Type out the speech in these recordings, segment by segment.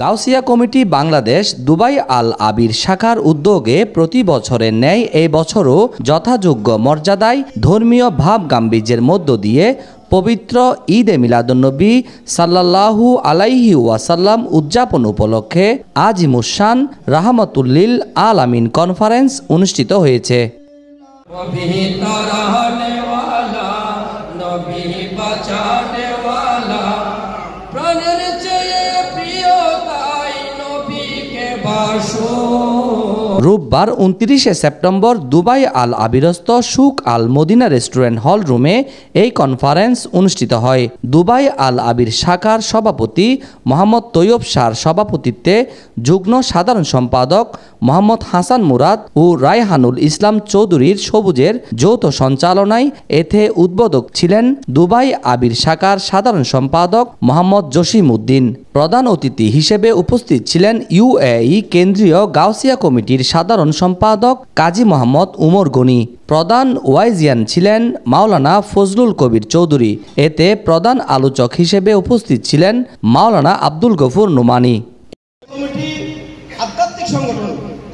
Gausia committee Bangladesh Dubai Al Aweer শাখার উদ্যোগে প্রতি বছরের ন্যায় এই বছরও যথাযোগ্য মর্যাদায় ধর্মীয় ভাব গাম্ভীর্যের মধ্য দিয়ে পবিত্র ঈদে মিলাদুন্নবী সাল্লাল্লাহু আলাইহি ওয়াসাল্লাম উদযাপন উপলক্ষে আজিমুশান রাহমাতুল্লিল আলামিন কনফারেন্স অনুষ্ঠিত হয়েছে। রোববার 29 সেপ্টেম্বর দুবাই আল আবিরস্থ সুক আল মদিনা রেস্টুরেন্ট হল রুমে এই কনফারেন্স অনুষ্ঠিত হয়। দুবাই আল আবির শাখার সভাপতি মোহাম্মদ তৈয়ব শাহর সভাপতিত্বে যুগ্ম সাধারণ সম্পাদক মোহাম্মদ হাসান মুরাদ ও রায়হানুল ইসলাম চৌধুরীর সবুজের যৌথ সঞ্চালনায় এতে উদ্বোধক ছিলেন দুবাই আবির শাখার সাধারণ সম্পাদক মোহাম্মদ জসিম উদ্দিন। প্রধান অতিথি হিসেবে উপস্থিত ছিলেন ইউএই কেন্দ্রীয় গাউসিয়া কমিটির সাধারণ সম্পাদক কাজী মোহাম্মদ উমর গনি। প্রধান ওয়াইজিয়ান ছিলেন মাওলানা ফজলুল কবির চৌধুরী। এতে প্রধান আলোচক হিসেবে উপস্থিত ছিলেন মাওলানা আব্দুল গফুর নোমানী। কমিটি আধ্যাত্মিক সংগঠন।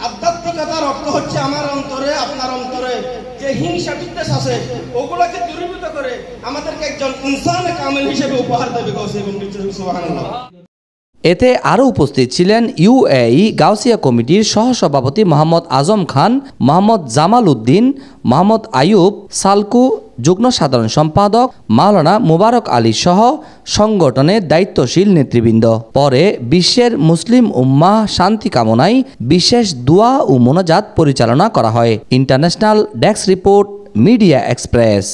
আধ্যাত্মিকতার অর্থ হচ্ছে আমার অন্তরে, আপনার অন্তরে যে হিংসা বিদ্বেষ আছে ওগুলোকে দূরীভূত করে আমাদেরকে একজন ইনসান কামিল হিসেবে উপহার দেবে গাউসিয়া কমিটি। সুবহানাল্লাহ। এতে আরও উপস্থিত ছিলেন ইউএই গাউসিয়া কমিটির সহসভাপতি মোহাম্মদ আজম খান, মোহাম্মদ জামাল উদ্দিন, মোহাম্মদ আয়ুব সালকু, যুগ্ম সাধারণ সম্পাদক মাওলানা মুবারক আলী সহ সংগঠনের দায়িত্বশীল নেতৃবৃন্দ। পরে বিশ্বের মুসলিম উম্মাহ শান্তি কামনায় বিশেষ দোয়া ও মোনাজাত পরিচালনা করা হয়। International desk report, media express.